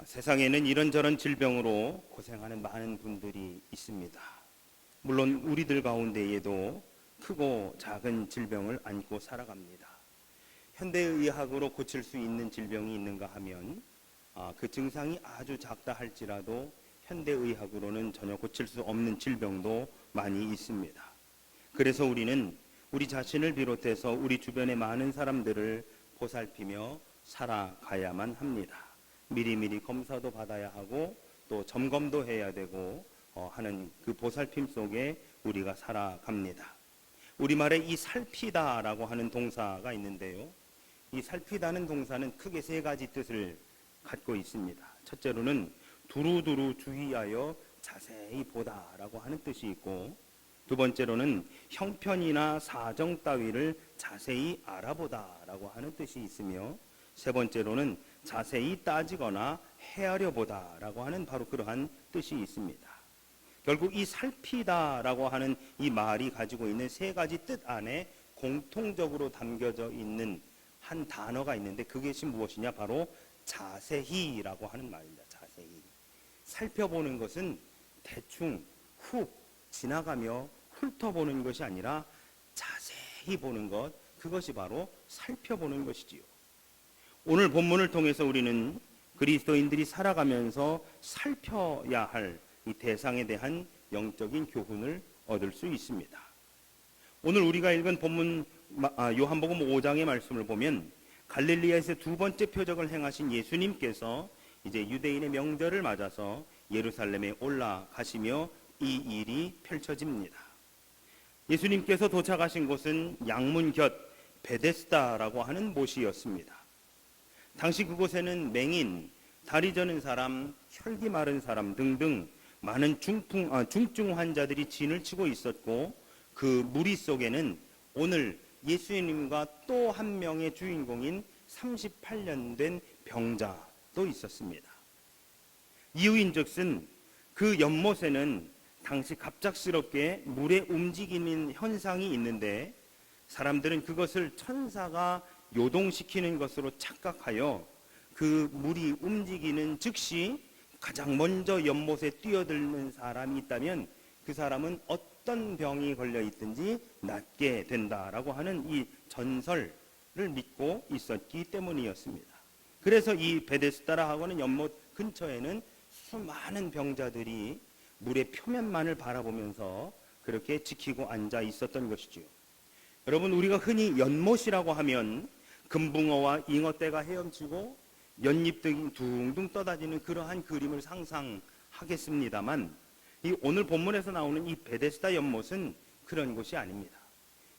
세상에는 이런저런 질병으로 고생하는 많은 분들이 있습니다. 물론 우리들 가운데에도 크고 작은 질병을 안고 살아갑니다. 현대의학으로 고칠 수 있는 질병이 있는가 하면 그 증상이 아주 작다 할지라도 현대의학으로는 전혀 고칠 수 없는 질병도 많이 있습니다. 그래서 우리는 우리 자신을 비롯해서 우리 주변의 많은 사람들을 보살피며 살아가야만 합니다. 미리미리 검사도 받아야 하고 또 점검도 해야 되고 하는 그 보살핌 속에 우리가 살아갑니다. 우리말에 이 살피다라고 하는 동사가 있는데요. 이 살피다는 동사는 크게 세 가지 뜻을 갖고 있습니다. 첫째로는 두루두루 주의하여 자세히 보다라고 하는 뜻이 있고, 두 번째로는 형편이나 사정 따위를 자세히 알아보다라고 하는 뜻이 있으며, 세 번째로는 자세히 따지거나 헤아려 보다라고 하는 바로 그러한 뜻이 있습니다. 결국 이 살피다라고 하는 이 말이 가지고 있는 세 가지 뜻 안에 공통적으로 담겨져 있는 한 단어가 있는데, 그것이 무엇이냐? 바로 자세히라고 하는 말입니다. 자세히. 살펴보는 것은 대충 훅 지나가며 훑어보는 것이 아니라 자세히 보는 것, 그것이 바로 살펴보는 것이지요. 오늘 본문을 통해서 우리는 그리스도인들이 살아가면서 살펴야 할 이 대상에 대한 영적인 교훈을 얻을 수 있습니다. 오늘 우리가 읽은 본문 요한복음 5장의 말씀을 보면 갈릴리아에서 두 번째 표적을 행하신 예수님께서 이제 유대인의 명절을 맞아서 예루살렘에 올라가시며 이 일이 펼쳐집니다. 예수님께서 도착하신 곳은 양문 곁 베데스다라고 하는 못이었습니다. 당시 그곳에는 맹인, 다리 저는 사람, 혈기 마른 사람 등등 많은 중증 환자들이 진을 치고 있었고, 그 무리 속에는 오늘 예수님과 또 한 명의 주인공인 38년 된 병자도 있었습니다. 이유인즉슨 그 연못에는 당시 갑작스럽게 물에 움직이는 현상이 있는데, 사람들은 그것을 천사가 요동시키는 것으로 착각하여 그 물이 움직이는 즉시 가장 먼저 연못에 뛰어들는 사람이 있다면 그 사람은 어떤 병이 걸려 있든지 낫게 된다라고 하는 이 전설을 믿고 있었기 때문이었습니다. 그래서 이 베데스다라고 하는 연못 근처에는 수많은 병자들이 물의 표면만을 바라보면서 그렇게 지키고 앉아 있었던 것이죠. 여러분, 우리가 흔히 연못이라고 하면 금붕어와 잉어떼가 헤엄치고 연잎 등이 둥둥 떠다니는 그러한 그림을 상상하겠습니다만, 이 오늘 본문에서 나오는 이 베데스다 연못은 그런 곳이 아닙니다.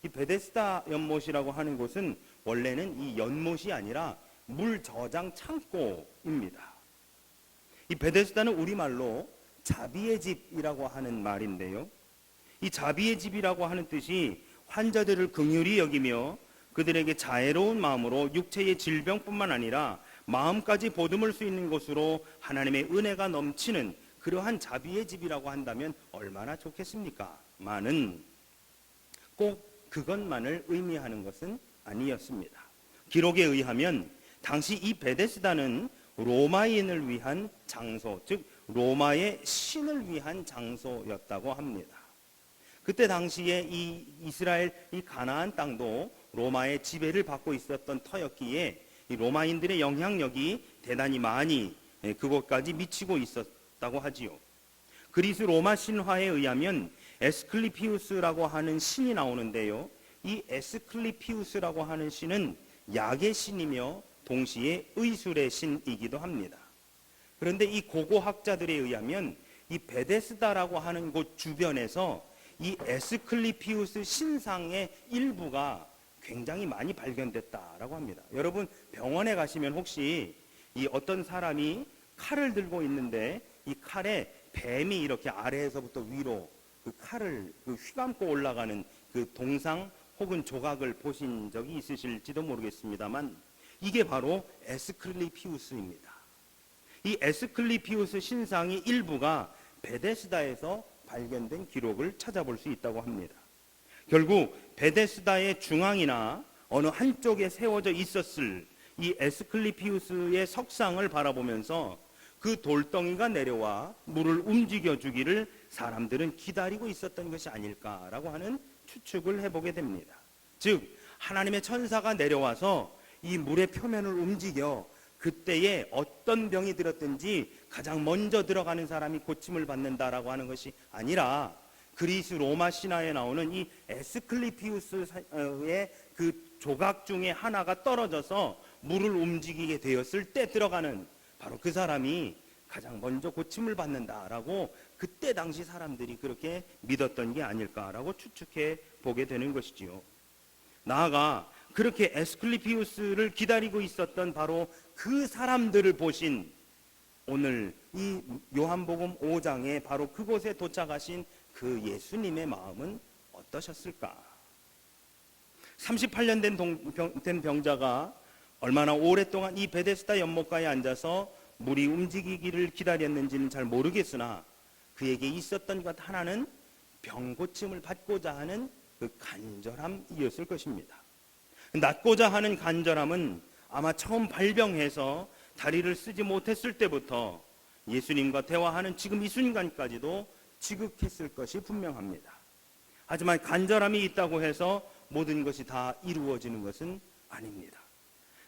이 베데스다 연못이라고 하는 곳은 원래는 이 연못이 아니라 물 저장 창고입니다. 이 베데스다는 우리말로 자비의 집이라고 하는 말인데요. 이 자비의 집이라고 하는 뜻이 환자들을 긍휼히 여기며 그들에게 자애로운 마음으로 육체의 질병뿐만 아니라 마음까지 보듬을 수 있는 곳으로 하나님의 은혜가 넘치는 그러한 자비의 집이라고 한다면 얼마나 좋겠습니까? 많은 꼭 그것만을 의미하는 것은 아니었습니다. 기록에 의하면 당시 이 베데스다는 로마인을 위한 장소, 즉 로마의 신을 위한 장소였다고 합니다. 그때 당시에 이 이스라엘, 이 가나안 땅도 로마의 지배를 받고 있었던 터였기에 이 로마인들의 영향력이 대단히 많이 그곳까지 미치고 있었다고 하지요. 그리스 로마 신화에 의하면 에스클리피우스라고 하는 신이 나오는데요. 이 에스클리피우스라고 하는 신은 약의 신이며 동시에 의술의 신이기도 합니다. 그런데 이 고고학자들에 의하면 이 베데스다라고 하는 곳 주변에서 이 에스클리피우스 신상의 일부가 굉장히 많이 발견됐다라고 합니다. 여러분, 병원에 가시면 혹시 이 어떤 사람이 칼을 들고 있는데 이 칼에 뱀이 이렇게 아래에서부터 위로 그 칼을 휘감고 올라가는 그 동상 혹은 조각을 보신 적이 있으실지도 모르겠습니다만, 이게 바로 에스클리피우스입니다. 이 에스클리피우스 신상의 일부가 베데스다에서 발견된 기록을 찾아볼 수 있다고 합니다. 결국 베데스다의 중앙이나 어느 한쪽에 세워져 있었을 이 에스클리피우스의 석상을 바라보면서 그 돌덩이가 내려와 물을 움직여 주기를 사람들은 기다리고 있었던 것이 아닐까라고 하는 추측을 해보게 됩니다. 즉 하나님의 천사가 내려와서 이 물의 표면을 움직여 그때에 어떤 병이 들었든지 가장 먼저 들어가는 사람이 고침을 받는다라고 하는 것이 아니라 그리스 로마 신화에 나오는 이 에스클리피우스의 그 조각 중에 하나가 떨어져서 물을 움직이게 되었을 때 들어가는 바로 그 사람이 가장 먼저 고침을 받는다라고 그때 당시 사람들이 그렇게 믿었던 게 아닐까라고 추측해 보게 되는 것이지요. 나아가 그렇게 에스클리피우스를 기다리고 있었던 바로 그 사람들을 보신 오늘 이 요한복음 5장에 바로 그곳에 도착하신 그 예수님의 마음은 어떠셨을까? 38년 된 병자가 얼마나 오랫동안 이 베데스다 연못가에 앉아서 물이 움직이기를 기다렸는지는 잘 모르겠으나 그에게 있었던 것 하나는 병 고침을 받고자 하는 그 간절함이었을 것입니다. 낫고자 하는 간절함은 아마 처음 발병해서 다리를 쓰지 못했을 때부터 예수님과 대화하는 지금 이 순간까지도 지극했을 것이 분명합니다. 하지만 간절함이 있다고 해서 모든 것이 다 이루어지는 것은 아닙니다.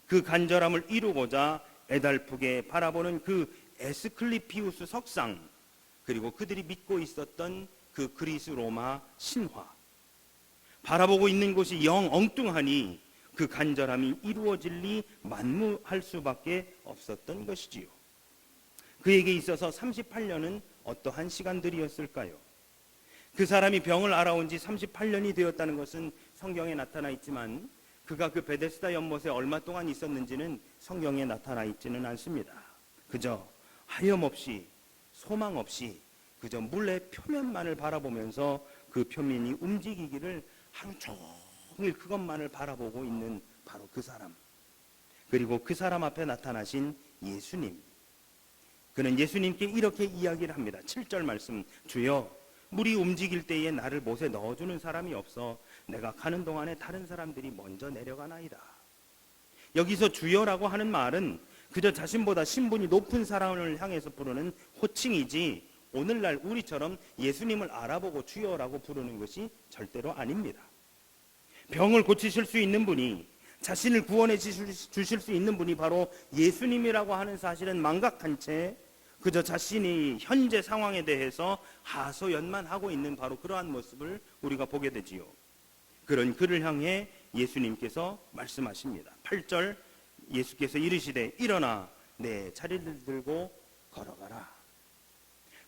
그 간절함을 이루고자 애달프게 바라보는 그 에스클리피우스 석상, 그리고 그들이 믿고 있었던 그 그리스 로마 신화, 바라보고 있는 곳이 영 엉뚱하니 그 간절함이 이루어질 리 만무할 수밖에 없었던 것이지요. 그에게 있어서 38년은 어떠한 시간들이었을까요? 그 사람이 병을 알아온 지 38년이 되었다는 것은 성경에 나타나 있지만 그가 그 베데스다 연못에 얼마 동안 있었는지는 성경에 나타나 있지는 않습니다. 그저 하염없이 소망 없이 그저 물의 표면만을 바라보면서 그 표면이 움직이기를 하루 종일 그것만을 바라보고 있는 바로 그 사람, 그리고 그 사람 앞에 나타나신 예수님. 그는 예수님께 이렇게 이야기를 합니다. 7절 말씀, 주여 물이 움직일 때에 나를 못에 넣어주는 사람이 없어 내가 가는 동안에 다른 사람들이 먼저 내려가나이다. 여기서 주여라고 하는 말은 그저 자신보다 신분이 높은 사람을 향해서 부르는 호칭이지 오늘날 우리처럼 예수님을 알아보고 주여라고 부르는 것이 절대로 아닙니다. 병을 고치실 수 있는 분이, 자신을 구원해 주실 수 있는 분이 바로 예수님이라고 하는 사실은 망각한 채 그저 자신이 현재 상황에 대해서 하소연만 하고 있는 바로 그러한 모습을 우리가 보게 되지요. 그런 그를 향해 예수님께서 말씀하십니다. 8절, 예수께서 이르시되 일어나 내 자리를 들고 걸어가라.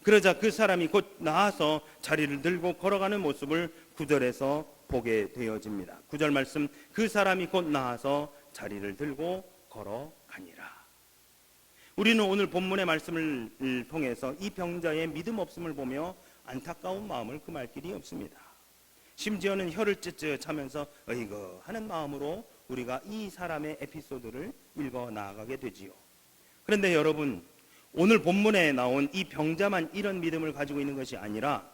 그러자 그 사람이 곧 나아서 자리를 들고 걸어가는 모습을 9절에서 보게 되어집니다. 9절 말씀, 그 사람이 곧 나아서 자리를 들고 걸어가니라. 우리는 오늘 본문의 말씀을 통해서 이 병자의 믿음 없음을 보며 안타까운 마음을 금할 길이 없습니다. 심지어는 혀를 ጭጭ하면서 어이구 하는 마음으로 우리가 이 사람의 에피소드를 읽어 나아가게 되지요. 그런데 여러분, 오늘 본문에 나온 이 병자만 이런 믿음을 가지고 있는 것이 아니라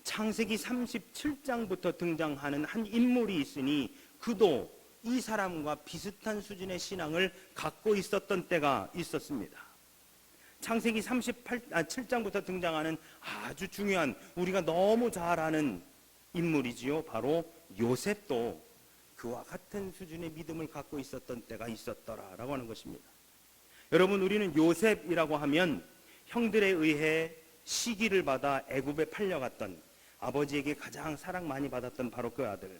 창세기 37장부터 등장하는 한 인물이 있으니 그도 이 사람과 비슷한 수준의 신앙을 갖고 있었던 때가 있었습니다. 창세기 37장부터 등장하는 아주 중요한, 우리가 너무 잘 아는 인물이지요. 바로 요셉도 그와 같은 수준의 믿음을 갖고 있었던 때가 있었더라라고 하는 것입니다. 여러분, 우리는 요셉이라고 하면 형들에 의해 시기를 받아 애굽에 팔려갔던, 아버지에게 가장 사랑 많이 받았던 바로 그 아들.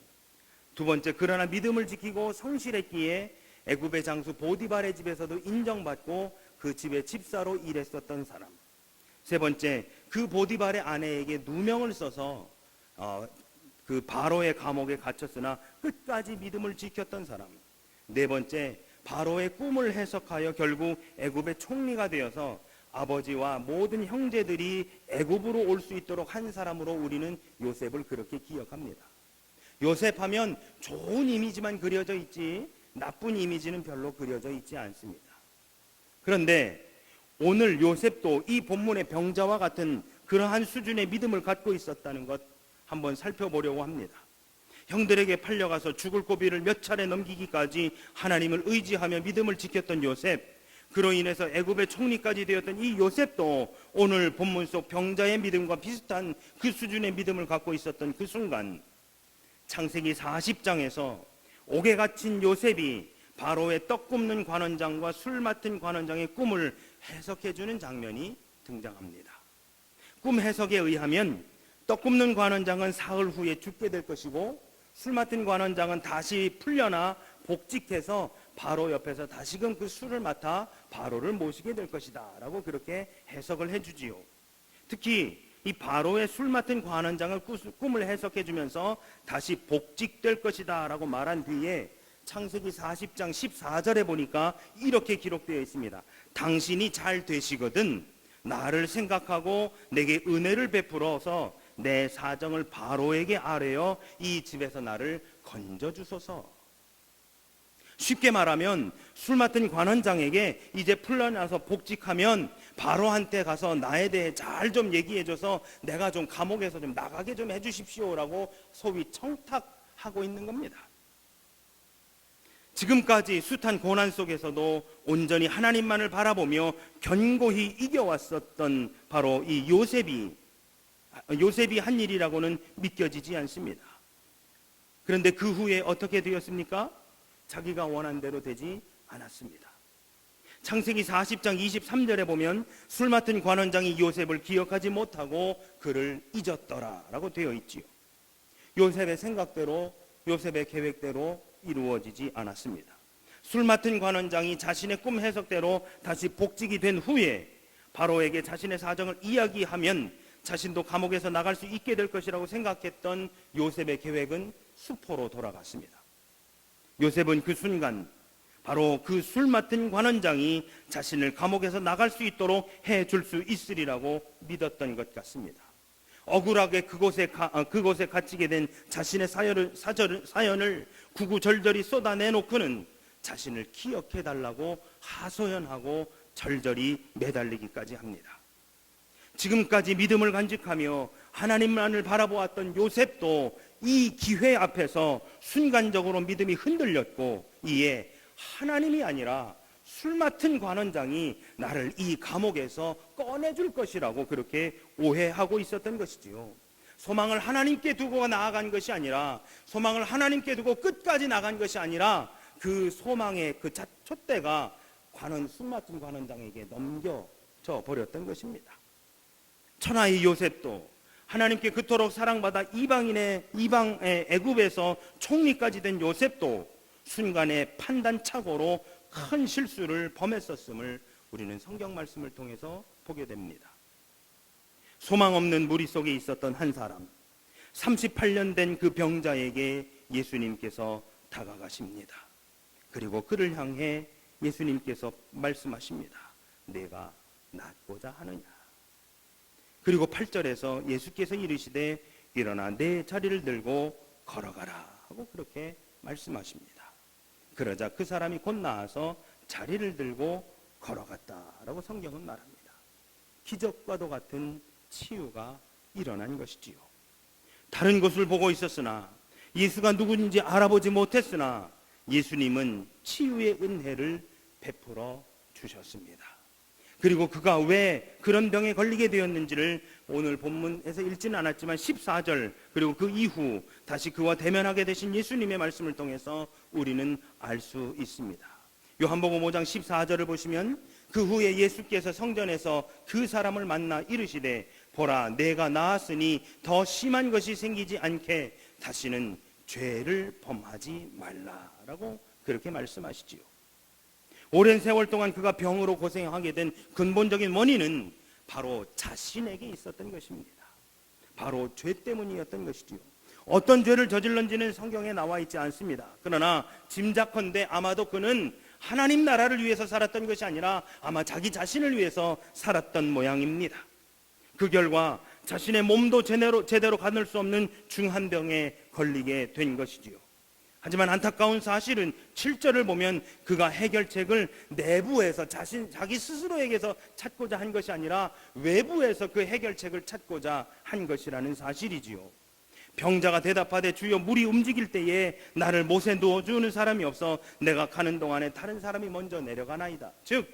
두 번째, 그러나 믿음을 지키고 성실했기에 애굽의 장수 보디발의 집에서도 인정받고 그 집의 집사로 일했었던 사람. 세 번째, 그 보디발의 아내에게 누명을 써서 그 바로의 감옥에 갇혔으나 끝까지 믿음을 지켰던 사람. 네 번째, 바로의 꿈을 해석하여 결국 애굽의 총리가 되어서 아버지와 모든 형제들이 애굽으로 올 수 있도록 한 사람으로 우리는 요셉을 그렇게 기억합니다. 요셉 하면 좋은 이미지만 그려져 있지 나쁜 이미지는 별로 그려져 있지 않습니다. 그런데 오늘 요셉도 이 본문의 병자와 같은 그러한 수준의 믿음을 갖고 있었다는 것 한번 살펴보려고 합니다. 형들에게 팔려가서 죽을 고비를 몇 차례 넘기기까지 하나님을 의지하며 믿음을 지켰던 요셉, 그로 인해서 애굽의 총리까지 되었던 이 요셉도 오늘 본문 속 병자의 믿음과 비슷한 그 수준의 믿음을 갖고 있었던 그 순간, 창세기 40장에서 옥에 갇힌 요셉이 바로의 떡 굽는 관원장과 술 맡은 관원장의 꿈을 해석해주는 장면이 등장합니다. 꿈 해석에 의하면 떡 굽는 관원장은 사흘 후에 죽게 될 것이고, 술 맡은 관원장은 다시 풀려나 복직해서 바로 옆에서 다시금 그 술을 맡아 바로를 모시게 될 것이다 라고 그렇게 해석을 해주지요. 특히 이 바로의 술 맡은 관원장을 꿈을 해석해 주면서 다시 복직될 것이다 라고 말한 뒤에 창세기 40장 14절에 보니까 이렇게 기록되어 있습니다. 당신이 잘 되시거든 나를 생각하고 내게 은혜를 베풀어서 내 사정을 바로에게 아뢰어 이 집에서 나를 건져주소서. 쉽게 말하면 술 맡은 관원장에게 이제 풀려나서 복직하면 바로한테 가서 나에 대해 잘 좀 얘기해줘서 내가 좀 감옥에서 좀 나가게 좀 해주십시오라고 소위 청탁하고 있는 겁니다. 지금까지 숱한 고난 속에서도 온전히 하나님만을 바라보며 견고히 이겨왔었던 바로 이 요셉이 한 일이라고는 믿겨지지 않습니다. 그런데 그 후에 어떻게 되었습니까? 자기가 원한 대로 되지 않았습니다. 창세기 40장 23절에 보면 술 맡은 관원장이 요셉을 기억하지 못하고 그를 잊었더라 라고 되어 있지요. 요셉의 생각대로, 요셉의 계획대로 이루어지지 않았습니다. 술 맡은 관원장이 자신의 꿈 해석대로 다시 복직이 된 후에 바로에게 자신의 사정을 이야기하면 자신도 감옥에서 나갈 수 있게 될 것이라고 생각했던 요셉의 계획은 수포로 돌아갔습니다. 요셉은 그 순간 바로 그 술 맡은 관원장이 자신을 감옥에서 나갈 수 있도록 해줄 수 있으리라고 믿었던 것 같습니다. 억울하게 그곳에 갇히게 된 자신의 사연을 구구절절히 쏟아내놓고는 자신을 기억해달라고 하소연하고 절절히 매달리기까지 합니다. 지금까지 믿음을 간직하며 하나님만을 바라보았던 요셉도 이 기회 앞에서 순간적으로 믿음이 흔들렸고, 이에 하나님이 아니라 술 맡은 관원장이 나를 이 감옥에서 꺼내줄 것이라고 그렇게 오해하고 있었던 것이지요. 소망을 하나님께 두고 나아간 것이 아니라, 소망을 하나님께 두고 끝까지 나간 것이 아니라 그 소망의 그 촛대가 술 맡은 관원장에게 넘겨져 버렸던 것입니다. 천하의 요셉도 하나님께 그토록 사랑받아 이방의 애굽에서 총리까지 된 요셉도 순간의 판단착오로 큰 실수를 범했었음을 우리는 성경 말씀을 통해서 보게 됩니다. 소망 없는 무리 속에 있었던 한 사람, 38년 된 그 병자에게 예수님께서 다가가십니다. 그리고 그를 향해 예수님께서 말씀하십니다. 내가 낫고자 하느냐. 그리고 8절에서 예수께서 이르시되 일어나 내 자리를 들고 걸어가라 하고 그렇게 말씀하십니다. 그러자 그 사람이 곧 나아서 자리를 들고 걸어갔다라고 성경은 말합니다. 기적과도 같은 치유가 일어난 것이지요. 다른 것을 보고 있었으나, 예수가 누구인지 알아보지 못했으나 예수님은 치유의 은혜를 베풀어 주셨습니다. 그리고 그가 왜 그런 병에 걸리게 되었는지를 오늘 본문에서 읽지는 않았지만 14절 그리고 그 이후 다시 그와 대면하게 되신 예수님의 말씀을 통해서 우리는 알 수 있습니다. 요한복음 5장 14절을 보시면 그 후에 예수께서 성전에서 그 사람을 만나 이르시되 보라 내가 나았으니 더 심한 것이 생기지 않게 다시는 죄를 범하지 말라라고 그렇게 말씀하시지요. 오랜 세월 동안 그가 병으로 고생하게 된 근본적인 원인은 바로 자신에게 있었던 것입니다. 바로 죄 때문이었던 것이지요. 어떤 죄를 저질렀는지는 성경에 나와 있지 않습니다. 그러나 짐작컨대 아마도 그는 하나님 나라를 위해서 살았던 것이 아니라 아마 자기 자신을 위해서 살았던 모양입니다. 그 결과 자신의 몸도 제대로 가눌 수 없는 중한 병에 걸리게 된 것이지요. 하지만 안타까운 사실은 7절을 보면 그가 해결책을 내부에서 자기 스스로에게서 찾고자 한 것이 아니라 외부에서 그 해결책을 찾고자 한 것이라는 사실이지요. 병자가 대답하되 주여 물이 움직일 때에 나를 못에 누워주는 사람이 없어 내가 가는 동안에 다른 사람이 먼저 내려가나이다. 즉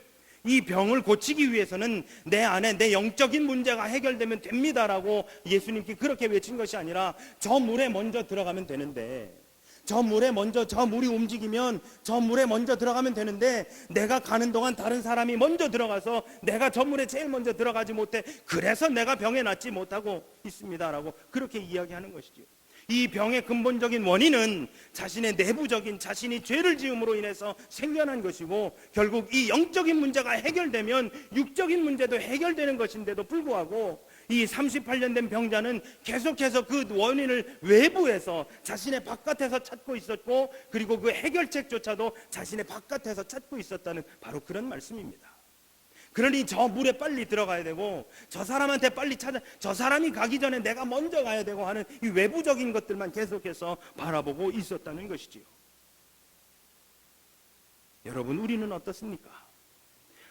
이 병을 고치기 위해서는 내 안에 내 영적인 문제가 해결되면 됩니다라고 예수님께 그렇게 외친 것이 아니라 저 물에 먼저 들어가면 되는데, 저 물이 움직이면 저 물에 먼저 들어가면 되는데, 내가 가는 동안 다른 사람이 먼저 들어가서 내가 저 물에 제일 먼저 들어가지 못해, 그래서 내가 병에 낫지 못하고 있습니다라고 그렇게 이야기하는 것이죠. 이 병의 근본적인 원인은 자신의 내부적인, 자신이 죄를 지음으로 인해서 생겨난 것이고, 결국 이 영적인 문제가 해결되면 육적인 문제도 해결되는 것인데도 불구하고 이 38년 된 병자는 계속해서 그 원인을 외부에서, 자신의 바깥에서 찾고 있었고, 그리고 그 해결책조차도 자신의 바깥에서 찾고 있었다는 바로 그런 말씀입니다. 그러니 저 물에 빨리 들어가야 되고, 저 사람한테 빨리 저 사람이 가기 전에 내가 먼저 가야 되고 하는 이 외부적인 것들만 계속해서 바라보고 있었다는 것이지요. 여러분, 우리는 어떻습니까?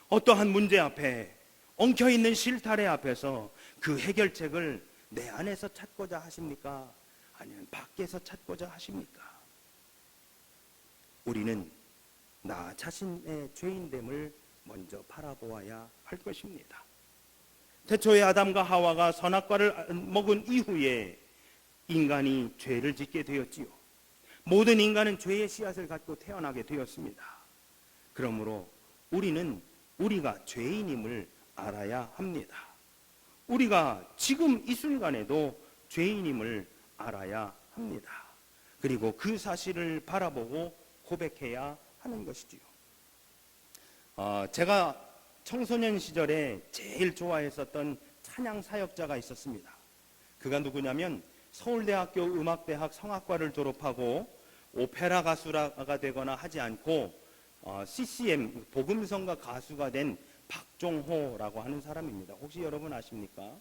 어떠한 문제 앞에, 엉켜있는 실타래 앞에서 그 해결책을 내 안에서 찾고자 하십니까? 아니면 밖에서 찾고자 하십니까? 우리는 나 자신의 죄인됨을 먼저 바라보아야 할 것입니다. 태초에 아담과 하와가 선악과를 먹은 이후에 인간이 죄를 짓게 되었지요. 모든 인간은 죄의 씨앗을 갖고 태어나게 되었습니다. 그러므로 우리는 우리가 죄인임을 알아야 합니다. 우리가 지금 이 순간에도 죄인임을 알아야 합니다. 그리고 그 사실을 바라보고 고백해야 하는 것이지요. 제가 청소년 시절에 제일 좋아했었던 찬양 사역자가 있었습니다. 그가 누구냐면 서울대학교 음악대학 성악과를 졸업하고 오페라 가수가 되거나 하지 않고 CCM 복음성가 가수가 된 박종호라고 하는 사람입니다. 혹시 여러분 아십니까?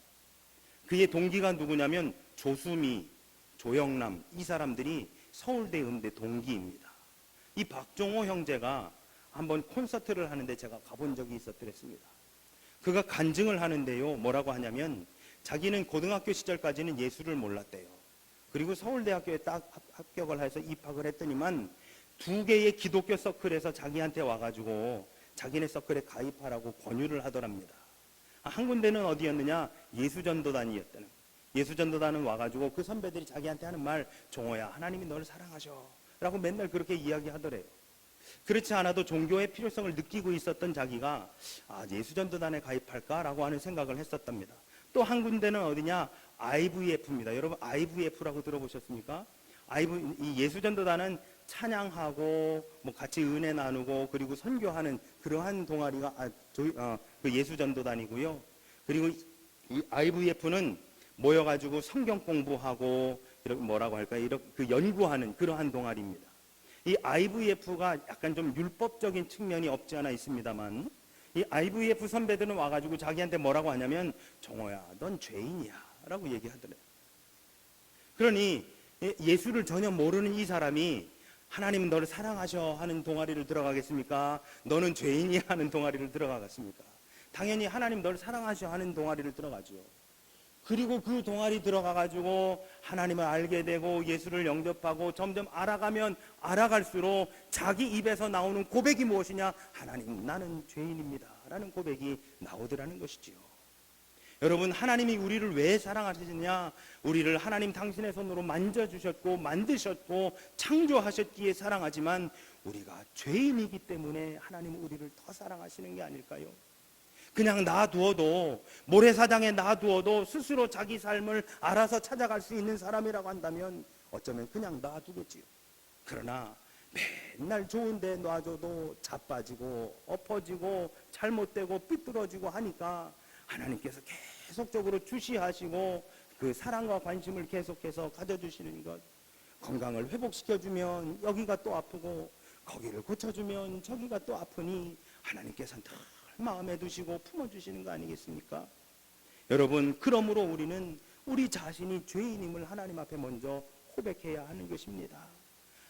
그의 동기가 누구냐면 조수미, 조영남, 이 사람들이 서울대 음대 동기입니다. 이 박종호 형제가 한번 콘서트를 하는데 제가 가본 적이 있었더랬습니다. 그가 간증을 하는데요, 뭐라고 하냐면 자기는 고등학교 시절까지는 예수를 몰랐대요. 그리고 서울대학교에 딱 합격을 해서 입학을 했더니만 2개의 기독교 서클에서 자기한테 와가지고 자기네 서클에 가입하라고 권유를 하더랍니다. 한 군데는 어디였느냐? 예수전도단이었다는. 예수전도단은 와가지고 그 선배들이 자기한테 하는 말, 종호야, 하나님이 너를 사랑하셔 라고 맨날 그렇게 이야기하더래요. 그렇지 않아도 종교의 필요성을 느끼고 있었던 자기가 예수전도단에 가입할까라고 하는 생각을 했었답니다. 또 한 군데는 어디냐? IVF입니다. 여러분 IVF라고 들어보셨습니까? 이 예수전도단은 찬양하고 뭐 같이 은혜 나누고 그리고 선교하는 그러한 동아리가 그 예수전도단이고요. 그리고 이 IVF는 모여가지고 성경 공부하고 이렇게 뭐라고 할까요? 이렇게 그 연구하는 그러한 동아리입니다. 이 IVF가 약간 좀 율법적인 측면이 없지 않아 있습니다만, 이 IVF 선배들은 와가지고 자기한테 뭐라고 하냐면 종호야, 넌 죄인이야 라고 얘기하더래요. 그러니 예수를 전혀 모르는 이 사람이 하나님은 너를 사랑하셔 하는 동아리를 들어가겠습니까? 너는 죄인이야 하는 동아리를 들어가겠습니까? 당연히 하나님 너를 사랑하셔 하는 동아리를 들어가죠. 그리고 그 동아리 들어가가지고 하나님을 알게 되고 예수를 영접하고 점점 알아가면 알아갈수록 자기 입에서 나오는 고백이 무엇이냐? 하나님, 나는 죄인입니다 라는 고백이 나오더라는 것이지요. 여러분, 하나님이 우리를 왜 사랑하시느냐? 우리를 하나님 당신의 손으로 만져주셨고 만드셨고 창조하셨기에 사랑하지만 우리가 죄인이기 때문에 하나님은 우리를 더 사랑하시는 게 아닐까요? 그냥 놔두어도, 모래사장에 놔두어도 스스로 자기 삶을 알아서 찾아갈 수 있는 사람이라고 한다면 어쩌면 그냥 놔두겠지요. 그러나 맨날 좋은데 놔줘도 자빠지고 엎어지고 잘못되고 삐뚤어지고 하니까 하나님께서 계속적으로 주시하시고 그 사랑과 관심을 계속해서 가져주시는 것, 건강을 회복시켜주면 여기가 또 아프고 거기를 고쳐주면 저기가 또 아프니 하나님께서는 다 마음에 두시고 품어주시는 거 아니겠습니까? 여러분, 그러므로 우리는 우리 자신이 죄인임을 하나님 앞에 먼저 고백해야 하는 것입니다.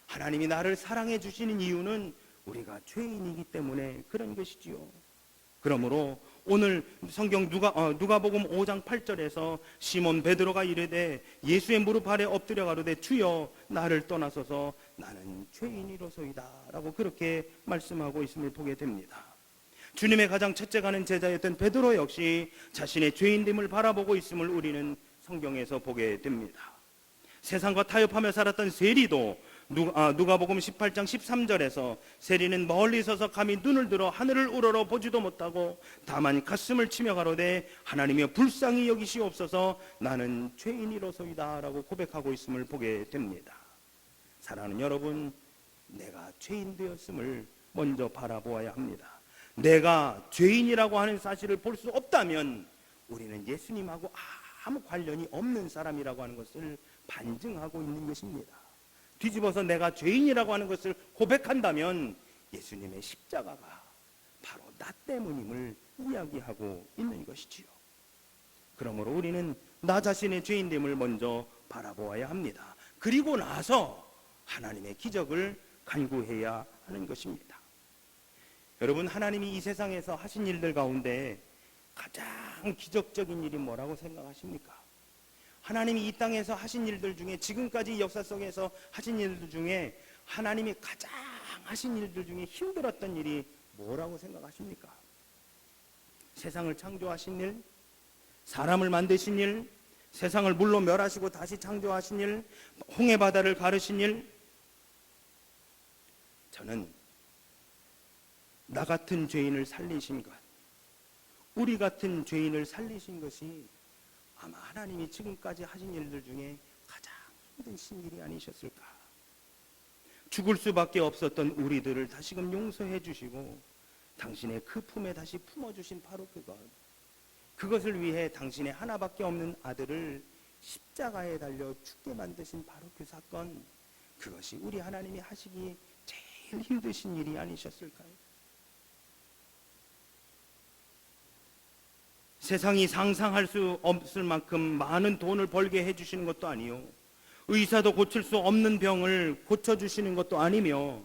하나님이 나를 사랑해 주시는 이유는 우리가 죄인이기 때문에 그런 것이지요. 그러므로 오늘 성경 누가복음 5장 8절에서 시몬 베드로가 이르되 예수의 무릎 아래 엎드려 가로되 주여 나를 떠나소서 나는 죄인이로소이다 라고 그렇게 말씀하고 있음을 보게 됩니다. 주님의 가장 첫째 가는 제자였던 베드로 역시 자신의 죄인됨을 바라보고 있음을 우리는 성경에서 보게 됩니다. 세상과 타협하며 살았던 세리도 누가복음 18장 13절에서 세리는 멀리 서서 감히 눈을 들어 하늘을 우러러 보지도 못하고 다만 가슴을 치며 가로되 하나님이여 불쌍히 여기시옵소서 나는 죄인이로소이다 라고 고백하고 있음을 보게 됩니다. 사랑하는 여러분, 내가 죄인 되었음을 먼저 바라보아야 합니다. 내가 죄인이라고 하는 사실을 볼 수 없다면 우리는 예수님하고 아무 관련이 없는 사람이라고 하는 것을 반증하고 있는 것입니다. 뒤집어서 내가 죄인이라고 하는 것을 고백한다면 예수님의 십자가가 바로 나 때문임을 이야기하고 있는 것이지요. 그러므로 우리는 나 자신의 죄인됨을 먼저 바라보아야 합니다. 그리고 나서 하나님의 기적을 간구해야 하는 것입니다. 여러분, 하나님이 이 세상에서 하신 일들 가운데 가장 기적적인 일이 뭐라고 생각하십니까? 하나님이 이 땅에서 하신 일들 중에, 지금까지 역사 속에서 하신 일들 중에 하나님이 가장 하신 일들 중에 힘들었던 일이 뭐라고 생각하십니까? 세상을 창조하신 일, 사람을 만드신 일, 세상을 물로 멸하시고 다시 창조하신 일, 홍해 바다를 가르신 일. 저는 나 같은 죄인을 살리신 것, 우리 같은 죄인을 살리신 것이 아마 하나님이 지금까지 하신 일들 중에 가장 힘드신 일이 아니셨을까. 죽을 수밖에 없었던 우리들을 다시금 용서해 주시고 당신의 그 품에 다시 품어주신 바로 그것을 위해 당신의 하나밖에 없는 아들을 십자가에 달려 죽게 만드신 바로 그 사건, 그것이 우리 하나님이 하시기 제일 힘드신 일이 아니셨을까요? 세상이 상상할 수 없을 만큼 많은 돈을 벌게 해주시는 것도 아니요, 의사도 고칠 수 없는 병을 고쳐주시는 것도 아니며,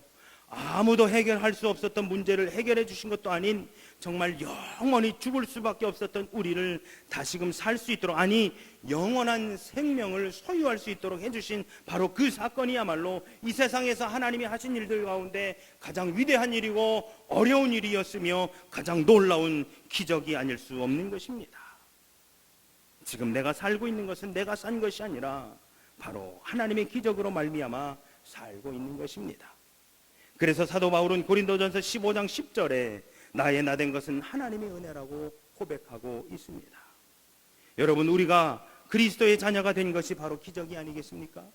아무도 해결할 수 없었던 문제를 해결해 주신 것도 아닌 정말 영원히 죽을 수밖에 없었던 우리를 다시금 살 수 있도록, 아니 영원한 생명을 소유할 수 있도록 해주신 바로 그 사건이야말로 이 세상에서 하나님이 하신 일들 가운데 가장 위대한 일이고 어려운 일이었으며 가장 놀라운 기적이 아닐 수 없는 것입니다. 지금 내가 살고 있는 것은 내가 산 것이 아니라 바로 하나님의 기적으로 말미암아 살고 있는 것입니다. 그래서 사도 바울은 고린도전서 15장 10절에 나의 나된 것은 하나님의 은혜라고 고백하고 있습니다. 여러분, 우리가 그리스도의 자녀가 된 것이 바로 기적이 아니겠습니까?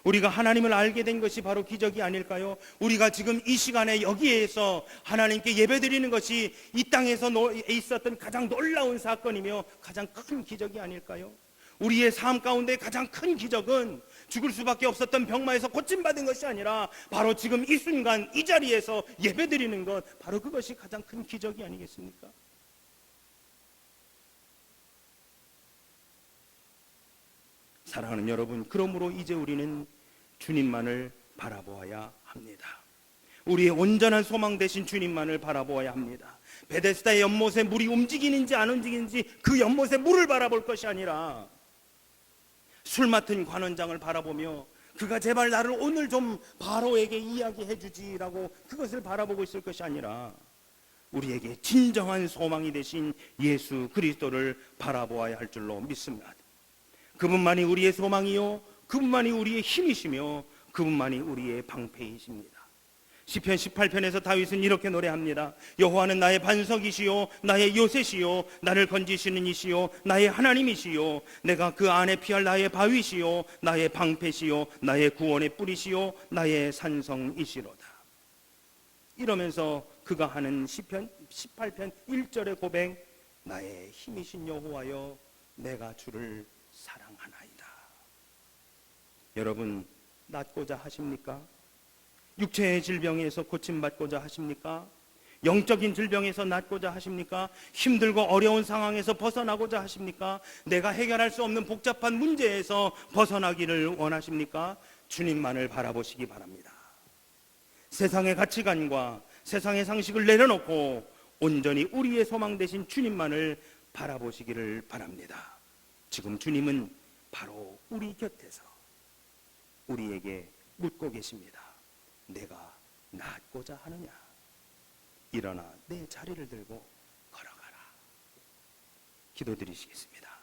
우리가 하나님을 알게 된 것이 바로 기적이 아닐까요? 우리가 지금 이 시간에 여기에서 하나님께 예배드리는 것이 이 땅에서 있었던 가장 놀라운 사건이며 가장 큰 기적이 아닐까요? 우리의 삶 가운데 가장 큰 기적은 죽을 수밖에 없었던 병마에서 고침받은 것이 아니라 바로 지금 이 순간 이 자리에서 예배드리는 것, 바로 그것이 가장 큰 기적이 아니겠습니까? 사랑하는 여러분, 그러므로 이제 우리는 주님만을 바라보아야 합니다. 우리의 온전한 소망 되신 주님만을 바라보아야 합니다. 베데스다의 연못에 물이 움직이는지 안 움직이는지 그 연못에 물을 바라볼 것이 아니라 술 맡은 관원장을 바라보며 그가 제발 나를 오늘 좀 바로에게 이야기해 주지라고 그것을 바라보고 있을 것이 아니라 우리에게 진정한 소망이 되신 예수 그리스도를 바라보아야 할 줄로 믿습니다. 그분만이 우리의 소망이요, 그분만이 우리의 힘이시며 그분만이 우리의 방패이십니다. 시편 18편에서 다윗은 이렇게 노래합니다. 여호와는 나의 반석이시요 나의 요새시요 나를 건지시는 이시요 나의 하나님이시요 내가 그 안에 피할 나의 바위시요 나의 방패시요 나의 구원의 뿌리시요 나의 산성이시로다. 이러면서 그가 하는 시편 18편 1절의 고백, 나의 힘이신 여호와여 내가 주를 사랑하나이다. 여러분, 낫고자 하십니까? 육체의 질병에서 고침받고자 하십니까? 영적인 질병에서 낫고자 하십니까? 힘들고 어려운 상황에서 벗어나고자 하십니까? 내가 해결할 수 없는 복잡한 문제에서 벗어나기를 원하십니까? 주님만을 바라보시기 바랍니다. 세상의 가치관과 세상의 상식을 내려놓고 온전히 우리의 소망 되신 주님만을 바라보시기를 바랍니다. 지금 주님은 바로 우리 곁에서 우리에게 묻고 계십니다. 내가 낫고자 하느냐? 일어나 내 자리를 들고 걸어가라. 기도드리시겠습니다.